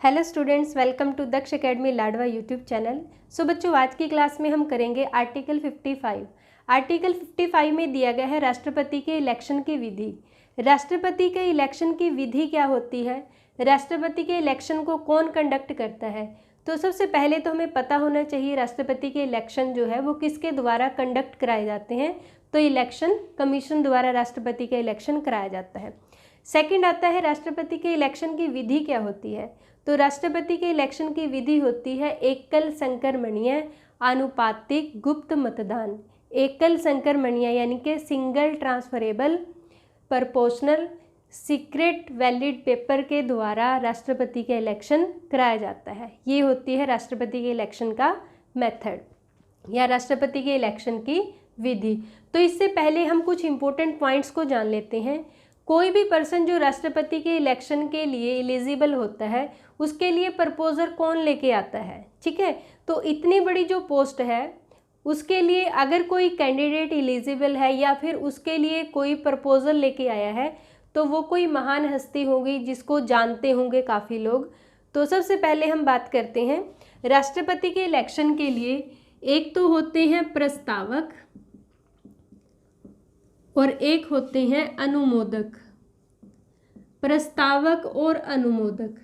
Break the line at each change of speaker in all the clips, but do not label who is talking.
Hello students, welcome to Daksh academy Ladwa YouTube channel. So बच्चों, आज की क्लास में हम करेंगे आर्टिकल 55। आर्टिकल 55 में दिया गया है राष्ट्रपति के इलेक्शन की विधि। राष्ट्रपति के इलेक्शन की विधि क्या होती है, राष्ट्रपति के इलेक्शन को कौन कंडक्ट करता है। तो सबसे पहले तो हमें पता होना चाहिए राष्ट्रपति के इलेक्शन जो है वो किसके द्वारा कंडक्ट कराए जाते हैं। तो इलेक्शन कमीशन द्वारा राष्ट्रपति का इलेक्शन कराया जाता है। सेकंड आता है राष्ट्रपति के इलेक्शन की विधि क्या होती है। तो राष्ट्रपति के इलेक्शन की विधि होती है एकल संक्रमणीय आनुपातिक गुप्त मतदान। एकल संक्रमणीय यानी कि single transferable proportional secret valid paper के द्वारा राष्ट्रपति का इलेक्शन कराया जाता है। ये होती है राष्ट्रपति के इलेक्शन का मेथड या राष्ट्रपति के इलेक्शन की विधि। तो इससे पहले हम कुछ इंपॉर्टेंट पॉइंट्स को जान लेते हैं। कोई भी पर्सन जो राष्ट्रपति के इलेक्शन के लिए एलिजिबल होता है उसके लिए प्रपोजर कौन लेके आता है, ठीक है। तो इतनी बड़ी जो पोस्ट है उसके लिए अगर कोई कैंडिडेट एलिजिबल है या फिर उसके लिए कोई प्रपोजल लेके आया है तो वो कोई महान हस्ती होगी जिसको जानते होंगे काफ़ी लोग। तो सबसे पहले हम बात करते हैं राष्ट्रपति के इलेक्शन के लिए। एक तो होते हैं प्रस्तावक और एक होते हैं अनुमोदक। प्रस्तावक और अनुमोदक।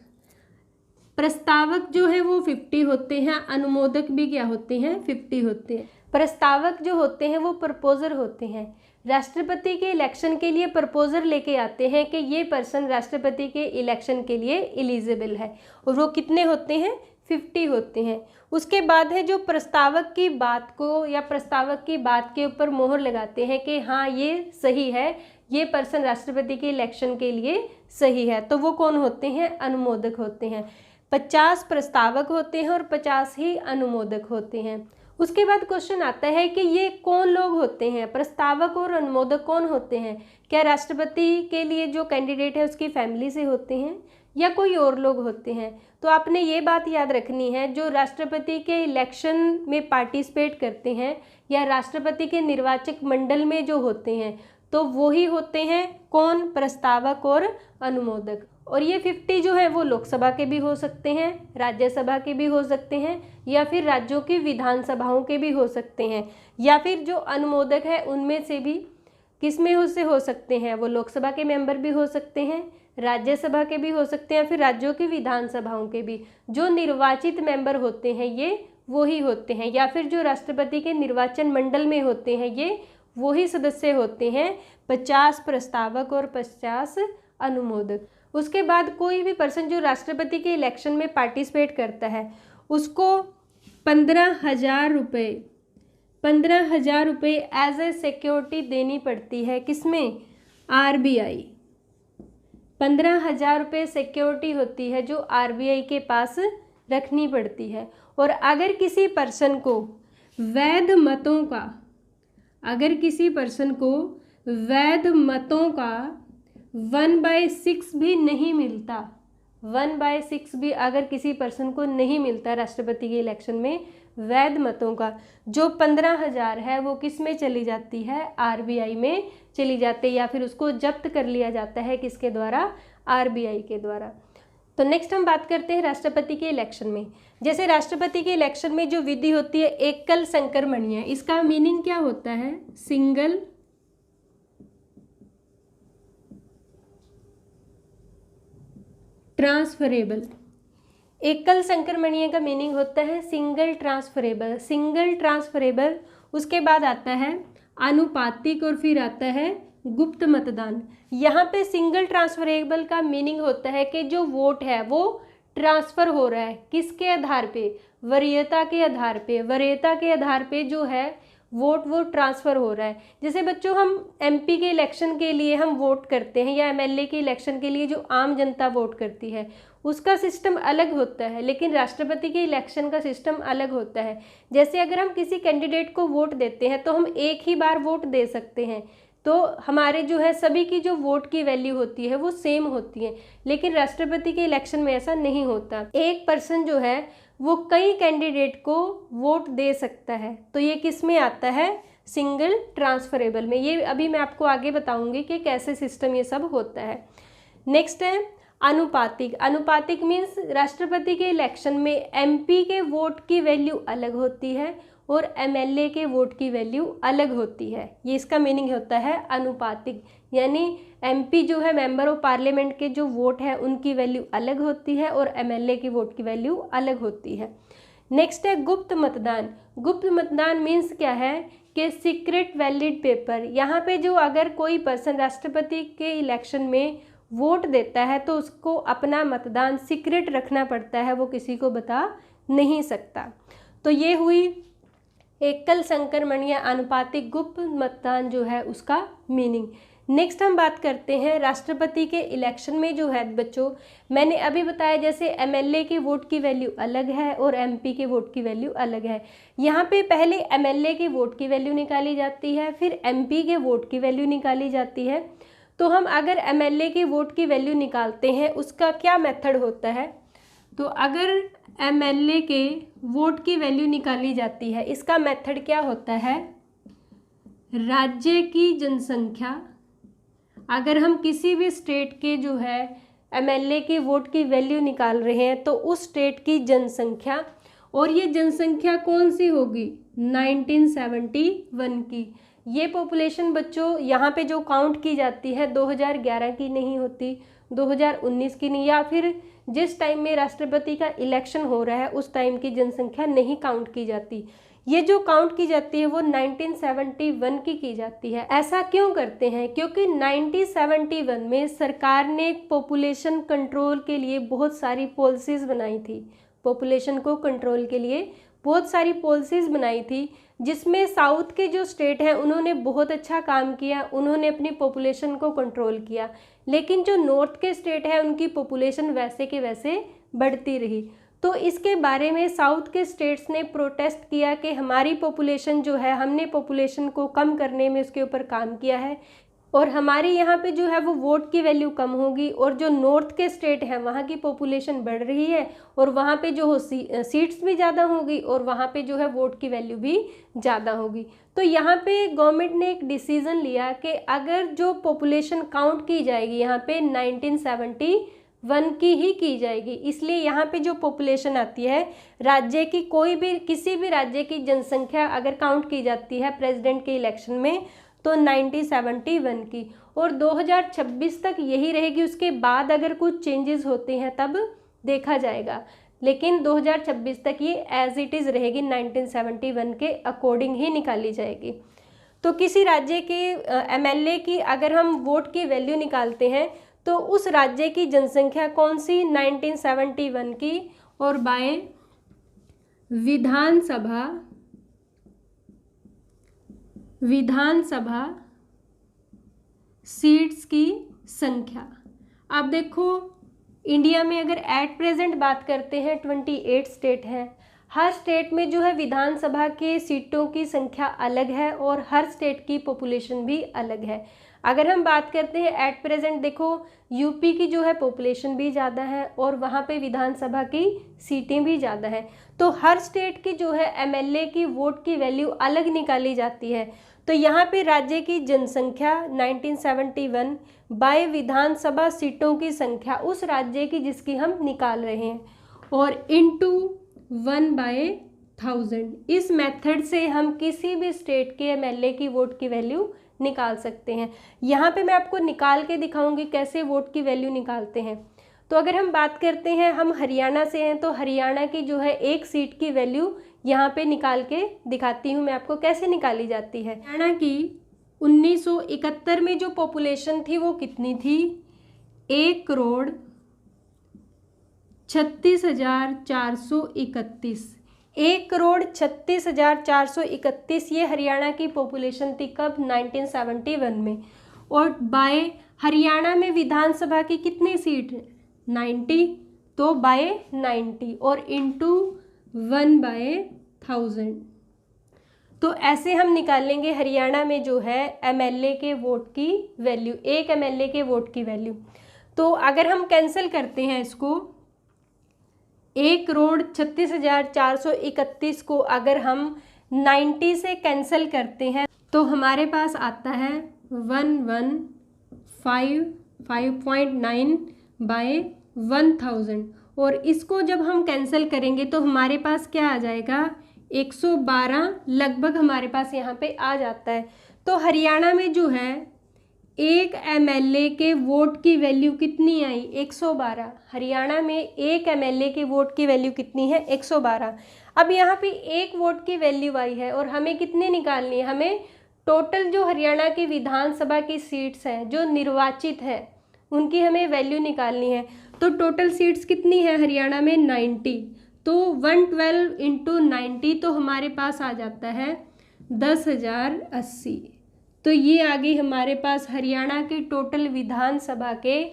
प्रस्तावक जो है वो 50 होते हैं, अनुमोदक भी क्या होते हैं 50 होते हैं। प्रस्तावक जो होते हैं वो प्रपोजर होते हैं, राष्ट्रपति के इलेक्शन के लिए प्रपोजर लेके आते हैं कि ये पर्सन राष्ट्रपति के इलेक्शन के लिए एलिजिबल है, और वो कितने होते हैं 50 होते हैं। उसके बाद है जो प्रस्तावक की बात को या प्रस्तावक की बात के ऊपर मोहर लगाते हैं कि हाँ ये सही है, ये पर्सन राष्ट्रपति के इलेक्शन के लिए सही है, तो वो कौन होते हैं अनुमोदक होते हैं। 50 प्रस्तावक होते हैं और 50 ही अनुमोदक होते हैं। उसके बाद क्वेश्चन आता है कि ये कौन लोग होते हैं, प्रस्तावक और अनुमोदक कौन होते हैं। क्या राष्ट्रपति के लिए जो कैंडिडेट है उसकी फैमिली से होते हैं या कोई और लोग होते हैं। तो आपने ये बात याद रखनी है, जो राष्ट्रपति के इलेक्शन में पार्टिसिपेट करते हैं या राष्ट्रपति के निर्वाचक मंडल में जो होते हैं तो वो ही होते हैं कौन, प्रस्तावक और अनुमोदक। और ये 50 जो है वो लोकसभा के भी हो सकते हैं, राज्यसभा के भी हो सकते हैं, या फिर राज्यों की विधानसभाओं के भी हो सकते हैं, या फिर जो अनुमोदक है उनमें से भी किसमें से हो सकते हैं, वो लोकसभा के मेंबर भी हो सकते हैं, राज्यसभा के भी हो सकते हैं, फिर राज्यों की विधानसभाओं के भी। जो निर्वाचित मेंबर होते हैं ये वही होते हैं, या फिर जो राष्ट्रपति के निर्वाचन मंडल में होते हैं ये वही सदस्य होते हैं। 50 प्रस्तावक और 50 अनुमोदक। उसके बाद कोई भी पर्सन जो राष्ट्रपति के इलेक्शन में पार्टिसिपेट करता है उसको 15,000 रुपये एज ए सिक्योरिटी देनी पड़ती है। किसमें, आरबीआई। 15,000 रुपये सिक्योरिटी होती है जो आरबीआई के पास रखनी पड़ती है। और अगर किसी पर्सन को वैध मतों का, अगर किसी पर्सन को वैध मतों का 1/6 भी नहीं मिलता, 1/6 भी अगर किसी पर्सन को नहीं मिलता राष्ट्रपति के इलेक्शन में वैध मतों का, जो 15,000 है वो किस में चली जाती है, आरबीआई में चली जाती है, या फिर उसको जब्त कर लिया जाता है किसके द्वारा, आरबीआई के द्वारा। तो नेक्स्ट हम बात करते हैं राष्ट्रपति के इलेक्शन में। जैसे राष्ट्रपति के इलेक्शन में जो विधि होती है एकल संक्रमणीय, इसका मीनिंग क्या होता है, सिंगल ट्रांसफरेबल। एकल संक्रमणीय का मीनिंग होता है सिंगल ट्रांसफरेबल, सिंगल ट्रांसफरेबल। उसके बाद आता है आनुपातिक और फिर आता है गुप्त मतदान। यहाँ पे सिंगल ट्रांसफरेबल का मीनिंग होता है कि जो वोट है वो ट्रांसफ़र हो रहा है, किसके आधार पे, वरीयता के आधार पे। वरीयता के आधार पे जो है वोट वो ट्रांसफ़र हो रहा है। जैसे बच्चों हम एमपी के इलेक्शन के लिए हम वोट करते हैं या एमएलए के इलेक्शन के लिए जो आम जनता वोट करती है उसका सिस्टम अलग होता है, लेकिन राष्ट्रपति के इलेक्शन का सिस्टम अलग होता है। जैसे अगर हम किसी कैंडिडेट को वोट देते हैं तो हम एक ही बार वोट दे सकते हैं, तो हमारे जो है सभी की जो वोट की वैल्यू होती है वो सेम होती है, लेकिन राष्ट्रपति के इलेक्शन में ऐसा नहीं होता। एक पर्सन जो है वो कई कैंडिडेट को वोट दे सकता है, तो ये किस में आता है, सिंगल ट्रांसफरेबल में। ये अभी मैं आपको आगे बताऊंगी कि कैसे सिस्टम ये सब होता है। नेक्स्ट है अनुपातिक, अनुपातिक मीन्स राष्ट्रपति के इलेक्शन में एमपी के वोट की वैल्यू अलग होती है और एमएलए के वोट की वैल्यू अलग होती है। ये इसका मीनिंग होता है अनुपातिक, यानी एमपी जो है मेंबर ऑफ पार्लियामेंट के जो वोट है उनकी वैल्यू अलग होती है और एमएलए की वोट की वैल्यू अलग होती है। नेक्स्ट है गुप्त मतदान। गुप्त मतदान मीन्स क्या है कि सीक्रेट वैलिड पेपर। यहाँ पे जो अगर कोई पर्सन राष्ट्रपति के इलेक्शन में वोट देता है तो उसको अपना मतदान सीक्रेट रखना पड़ता है, वो किसी को बता नहीं सकता। तो ये हुई एकल संक्रमण या अनुपातिक गुप्त मतदान जो है उसका मीनिंग। नेक्स्ट हम बात करते हैं राष्ट्रपति के इलेक्शन में जो है बच्चों, मैंने अभी बताया जैसे एमएलए के वोट की वैल्यू अलग है और एमपी के वोट की वैल्यू अलग है। यहाँ पे पहले एमएलए के वोट की वैल्यू निकाली जाती है, फिर एमपी के वोट की वैल्यू निकाली जाती है। तो हम अगर एमएलए के वोट की वैल्यू निकालते हैं उसका क्या मेथड होता है, तो अगर एमएलए के वोट की वैल्यू निकाली जाती है इसका मेथड क्या होता है, राज्य की जनसंख्या। अगर हम किसी भी स्टेट के जो है एमएलए के वोट की वैल्यू निकाल रहे हैं तो उस स्टेट की जनसंख्या, और ये जनसंख्या कौन सी होगी 1971 की। ये पॉपुलेशन बच्चों यहाँ पे जो काउंट की जाती है 2011 की नहीं होती, 2019 की नहीं, या फिर जिस टाइम में राष्ट्रपति का इलेक्शन हो रहा है उस टाइम की जनसंख्या नहीं काउंट की जाती। ये जो काउंट की जाती है वो 1971 की जाती है। ऐसा क्यों करते हैं, क्योंकि 1971 में सरकार ने पॉपुलेशन कंट्रोल के लिए बहुत सारी पॉलिसीज़ बनाई थी। पॉपुलेशन को कंट्रोल के लिए बहुत सारी पॉलिसीज़ बनाई थी, जिसमें साउथ के जो स्टेट हैं उन्होंने बहुत अच्छा काम किया, उन्होंने अपनी पॉपुलेशन को कंट्रोल किया। लेकिन जो नॉर्थ के स्टेट है उनकी पॉपुलेशन वैसे के वैसे बढ़ती रही। तो इसके बारे में साउथ के स्टेट्स ने प्रोटेस्ट किया कि हमारी पॉपुलेशन जो है, हमने पॉपुलेशन को कम करने में उसके ऊपर काम किया है और हमारे यहाँ पे जो है वो वोट की वैल्यू कम होगी, और जो नॉर्थ के स्टेट हैं वहाँ की पॉपुलेशन बढ़ रही है और वहाँ पे जो सीट्स भी ज़्यादा होगी और वहाँ पे जो है वोट की वैल्यू भी ज़्यादा होगी। तो यहाँ पे गवर्नमेंट ने एक डिसीज़न लिया कि अगर जो पॉपुलेशन काउंट की जाएगी यहाँ पे 1971 की ही की जाएगी। इसलिए यहाँ पे जो पॉपुलेशन आती है राज्य की, कोई भी किसी भी राज्य की जनसंख्या अगर काउंट की जाती है प्रेसिडेंट के इलेक्शन में तो 1971 की, और 2026 तक यही रहेगी। उसके बाद अगर कुछ चेंजेस होते हैं तब देखा जाएगा, लेकिन 2026 तक ये एज इट इज़ रहेगी, 1971 के अकॉर्डिंग ही निकाली जाएगी। तो किसी राज्य के एमएलए की अगर हम वोट की वैल्यू निकालते हैं तो उस राज्य की जनसंख्या कौन सी 1971 की, और बाय विधानसभा सीट्स की संख्या। आप देखो इंडिया में अगर एट प्रेजेंट बात करते हैं 28 स्टेट हैं, हर स्टेट में जो है विधानसभा के सीटों की संख्या अलग है और हर स्टेट की पॉपुलेशन भी अलग है। अगर हम बात करते हैं एट प्रेजेंट, देखो यूपी की जो है पॉपुलेशन भी ज़्यादा है और वहाँ पे विधानसभा की सीटें भी ज़्यादा हैं। तो हर स्टेट की जो है एमएलए की वोट की वैल्यू अलग निकाली जाती है। तो यहाँ पे राज्य की जनसंख्या 1971 बाय विधानसभा सीटों की संख्या उस राज्य की जिसकी हम निकाल रहे हैं, और इनटू 1/1000। इस मेथड से हम किसी भी स्टेट के एमएलए की वोट की वैल्यू निकाल सकते हैं। यहाँ पे मैं आपको निकाल के दिखाऊंगी कैसे वोट की वैल्यू निकालते हैं। तो अगर हम बात करते हैं, हम हरियाणा से हैं तो हरियाणा की जो है एक सीट की वैल्यू यहाँ पे निकाल के दिखाती हूँ मैं आपको कैसे निकाली जाती है। हरियाणा की 1971 में जो पॉपुलेशन थी वो कितनी थी, 1,36,431। 1,36,431 ये हरियाणा की पॉपुलेशन थी कब, 1971 में। और बाय हरियाणा में विधानसभा की कितनी सीट, 90, तो बाय 90 और इनटू 1/1000। तो ऐसे हम निकालेंगे हरियाणा में जो है एमएलए के वोट की वैल्यू, एक एमएलए के वोट की वैल्यू। तो अगर हम कैंसिल करते हैं इसको, 1,36,431 को अगर हम 90 से कैंसिल करते हैं तो हमारे पास आता है 115.9 बाय 1000, और इसको जब हम कैंसिल करेंगे तो हमारे पास क्या आ जाएगा, 112 लगभग हमारे पास यहाँ पे आ जाता है। तो हरियाणा में जो है एक एमएलए के वोट की वैल्यू कितनी आई, 112। हरियाणा में एक एमएलए के वोट की वैल्यू कितनी है, 112। अब यहाँ पे एक वोट की वैल्यू आई है और हमें कितनी निकालनी है, हमें टोटल जो हरियाणा की विधानसभा की सीट्स हैं जो निर्वाचित है उनकी हमें वैल्यू निकालनी है। तो टोटल सीट्स कितनी है हरियाणा में, 90। तो 112 इंटू 90 तो हमारे पास आ जाता है 10,080। तो ये आ गई हमारे पास हरियाणा के टोटल विधानसभा के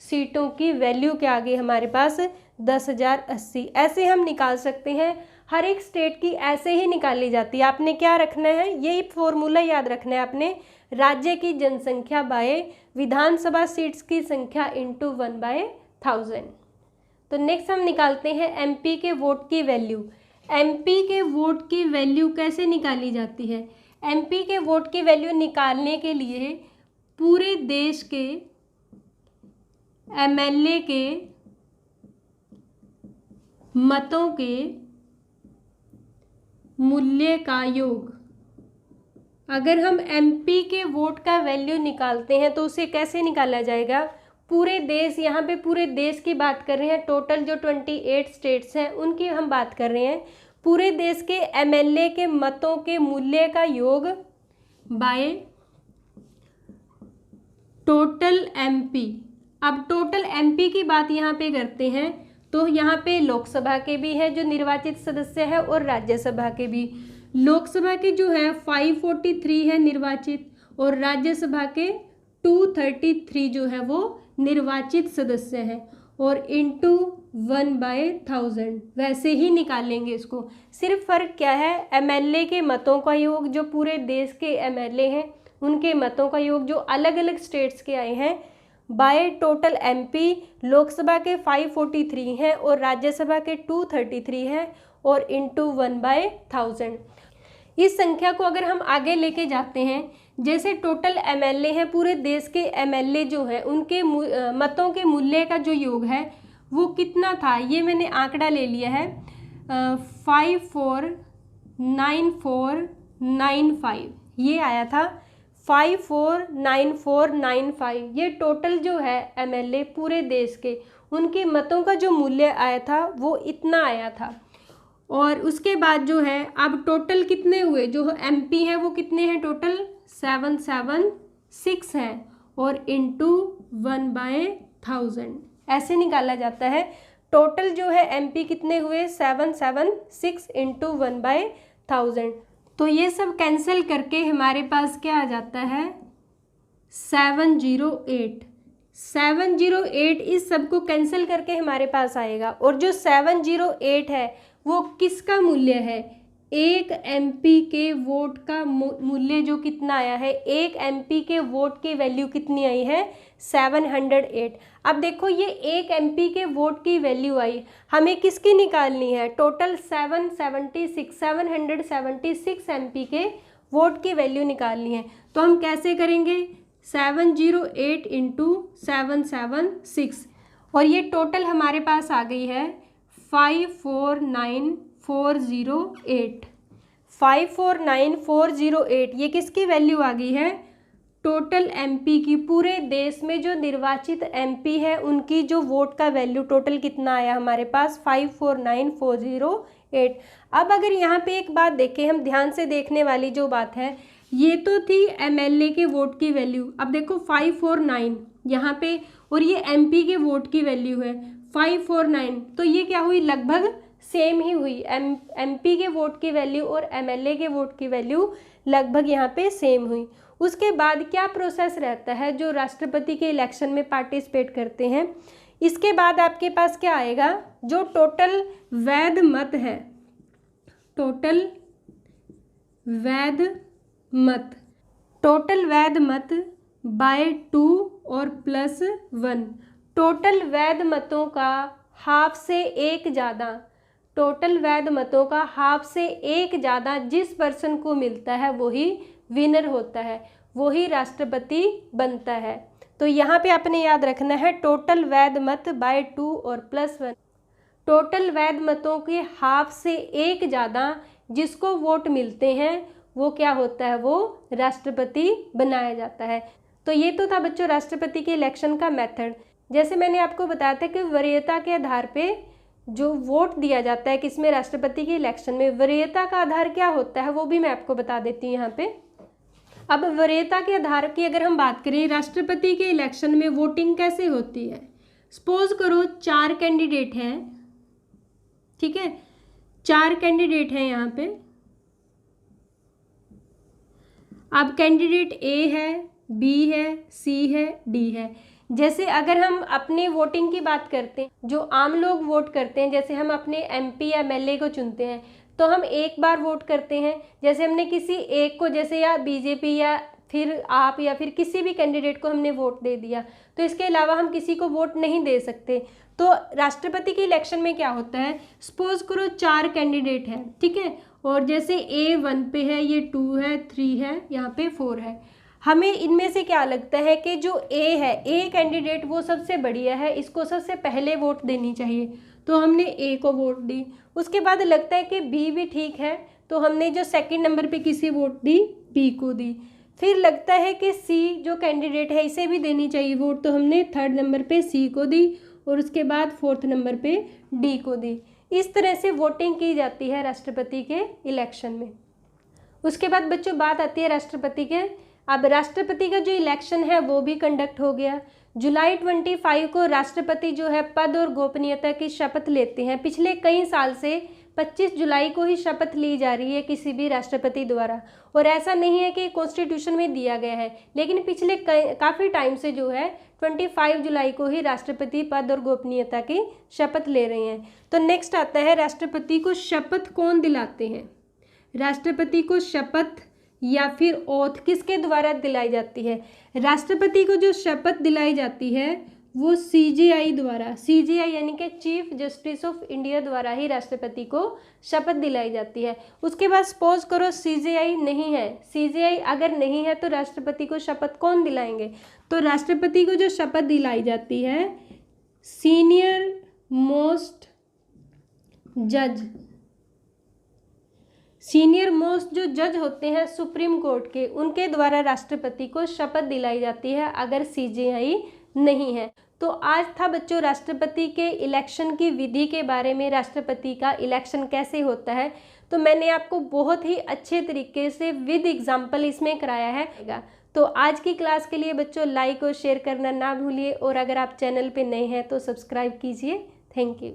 सीटों की वैल्यू, क्या आ गई हमारे पास, 10,080। ऐसे हम निकाल सकते हैं, हर एक स्टेट की ऐसे ही निकाली जाती है। आपने क्या रखना है, यही फॉर्मूला याद रखना है आपने, राज्य की जनसंख्या बाय विधानसभा सीट्स की संख्या इंटू 1/1000। तो नेक्स्ट हम निकालते हैं एमपी के वोट की वैल्यू। एमपी के वोट की वैल्यू कैसे निकाली जाती है, एमपी के वोट की वैल्यू निकालने के लिए पूरे देश के एमएलए के मतों के मूल्य का योग, अगर हम एमपी के वोट का वैल्यू निकालते हैं तो उसे कैसे निकाला जाएगा, पूरे देश, यहाँ पे पूरे देश की बात कर रहे हैं, टोटल जो 28 स्टेट्स हैं उनकी हम बात कर रहे हैं, पूरे देश के एमएलए के मतों के मूल्य का योग बाय टोटल एमपी। अब टोटल एमपी की बात यहाँ पे करते हैं तो यहाँ पे लोकसभा के भी हैं जो निर्वाचित सदस्य है और राज्यसभा के भी। लोकसभा के जो है 543 है निर्वाचित और राज्यसभा के 233 जो है वो निर्वाचित सदस्य हैं, और इंटू 1/1000 वैसे ही निकालेंगे इसको। सिर्फ फर्क क्या है, एमएलए के मतों का योग जो पूरे देश के एमएलए हैं उनके मतों का योग जो अलग अलग स्टेट्स के आए हैं बाय टोटल एमपी। लोकसभा के 543 हैं और राज्यसभा के 233 हैं और इंटू 1/1000। इस संख्या को अगर हम आगे लेके जाते हैं, जैसे टोटल एमएलए हैं, पूरे देश के एमएलए जो हैं उनके मतों के मूल्य का जो योग है वो कितना था, ये मैंने आंकड़ा ले लिया है 549495, ये आया था 549495। ये टोटल जो है एमएलए पूरे देश के उनके मतों का जो मूल्य आया था वो इतना आया था। और उसके बाद जो है अब टोटल कितने हुए, जो एमपी हैं वो कितने हैं, टोटल 776 हैं और इंटू 1/1000 ऐसे निकाला जाता है। टोटल जो है एमपी कितने हुए, 776 इंटू 1/1000। तो ये सब कैंसिल करके हमारे पास क्या आ जाता है, 708। 708 इस सब को कैंसिल करके हमारे पास आएगा, और जो 708 है वो किसका मूल्य है, एक एमपी के वोट का मूल्य जो कितना आया है, एक एमपी के वोट की वैल्यू कितनी आई है, 708। अब देखो ये एक एमपी के वोट की वैल्यू आई, हमें किसकी निकालनी है, टोटल 776 एमपी के वोट की वैल्यू निकालनी है। तो हम कैसे करेंगे, 708 इंटू 776, और ये टोटल हमारे पास आ गई है 549,408। 549,408 ये किसकी वैल्यू आ गई है, टोटल एमपी की, पूरे देश में जो निर्वाचित एमपी है उनकी जो वोट का वैल्यू टोटल कितना आया हमारे पास, 549,408। अब अगर यहाँ पे एक बात देखें, हम ध्यान से देखने वाली जो बात है, ये तो थी एमएलए के वोट की वैल्यू। अब देखो 549 यहाँ पे, और ये एमपी के वोट की वैल्यू है 549, तो ये क्या हुई, लगभग सेम ही हुई। एमपी के वोट की वैल्यू और एमएलए के वोट की वैल्यू लगभग यहाँ पे सेम हुई। उसके बाद क्या प्रोसेस रहता है, जो राष्ट्रपति के इलेक्शन में पार्टिसिपेट करते हैं, इसके बाद आपके पास क्या आएगा, जो टोटल वैध मत है, टोटल वैध मत बाय 2 और +1, टोटल वैध मतों का हाफ से एक ज़्यादा, टोटल वैध मतों का हाफ से एक ज़्यादा जिस पर्सन को मिलता है वही विनर होता है, वही राष्ट्रपति बनता है। तो यहाँ पे आपने याद रखना है टोटल वैध मत बाय 2 और +1। टोटल वैध मतों के हाफ से एक ज़्यादा जिसको वोट मिलते हैं वो क्या होता है, वो राष्ट्रपति बनाया जाता है। तो ये तो था बच्चों राष्ट्रपति के इलेक्शन का मेथड। जैसे मैंने आपको बताया था कि वरीयता के आधार पे जो वोट दिया जाता है किसमें, राष्ट्रपति के इलेक्शन में, वरीयता का आधार क्या होता है वो भी मैं आपको बता देती हूँ यहाँ पे। अब वरीयता के आधार की अगर हम बात करें, राष्ट्रपति के इलेक्शन में वोटिंग कैसे होती है। सपोज करो 4 कैंडिडेट हैं, ठीक है, 4 कैंडिडेट हैं यहाँ पे। अब कैंडिडेट ए है, बी है, सी है, डी है। जैसे अगर हम अपने वोटिंग की बात करते हैं, जो आम लोग वोट करते हैं, जैसे हम अपने एमपी या एमएलए को चुनते हैं तो हम एक बार वोट करते हैं। जैसे हमने किसी एक को, जैसे या बीजेपी या फिर आप या फिर किसी भी कैंडिडेट को हमने वोट दे दिया, तो इसके अलावा हम किसी को वोट नहीं दे सकते। तो राष्ट्रपति के इलेक्शन में क्या होता है, सपोज करो 4 कैंडिडेट हैं, ठीक है, और जैसे ए 1 पे है, ये 2 है, 3 है, यहाँ पे 4 है। हमें इनमें से क्या लगता है कि जो ए है, ए कैंडिडेट वो सबसे बढ़िया है, इसको सबसे पहले वोट देनी चाहिए, तो हमने ए को वोट दी। उसके बाद लगता है कि बी भी ठीक है, तो हमने जो सेकंड नंबर पे किसी वोट दी, बी को दी। फिर लगता है कि सी जो कैंडिडेट है इसे भी देनी चाहिए वोट, तो हमने थर्ड नंबर पे सी को दी और उसके बाद फोर्थ नंबर पे डी को दी। इस तरह से वोटिंग की जाती है राष्ट्रपति के इलेक्शन में। उसके बाद बच्चों बात आती है राष्ट्रपति के, अब राष्ट्रपति का जो इलेक्शन है वो भी कंडक्ट हो गया। जुलाई 25 को राष्ट्रपति जो है पद और गोपनीयता की शपथ लेते हैं। पिछले कई साल से 25 जुलाई को ही शपथ ली जा रही है किसी भी राष्ट्रपति द्वारा, और ऐसा नहीं है कि कॉन्स्टिट्यूशन में दिया गया है, लेकिन पिछले काफ़ी टाइम से जो है 25 जुलाई को ही राष्ट्रपति पद और गोपनीयता की शपथ ले रहे हैं। तो नेक्स्ट आता है राष्ट्रपति को शपथ कौन दिलाते हैं। राष्ट्रपति को शपथ या फिर ओथ किसके द्वारा दिलाई जाती है। राष्ट्रपति को जो शपथ दिलाई जाती है वो सीजेआई द्वारा, सीजेआई यानी कि चीफ जस्टिस ऑफ इंडिया द्वारा ही राष्ट्रपति को शपथ दिलाई जाती है। उसके बाद सपोज करो सीजेआई नहीं है, सीजेआई अगर नहीं है तो राष्ट्रपति को शपथ कौन दिलाएंगे, तो राष्ट्रपति को जो शपथ दिलाई जाती है सीनियर मोस्ट जज, सीनियर मोस्ट जो जज होते हैं सुप्रीम कोर्ट के, उनके द्वारा राष्ट्रपति को शपथ दिलाई जाती है अगर सीजेआई नहीं है। तो आज था बच्चों राष्ट्रपति के इलेक्शन की विधि के बारे में, राष्ट्रपति का इलेक्शन कैसे होता है। तो मैंने आपको बहुत ही अच्छे तरीके से विद एग्जाम्पल इसमें कराया है। तो आज की क्लास के लिए बच्चों लाइक और शेयर करना ना भूलिए, और अगर आप चैनल पे नए हैं तो सब्सक्राइब कीजिए। Thank you.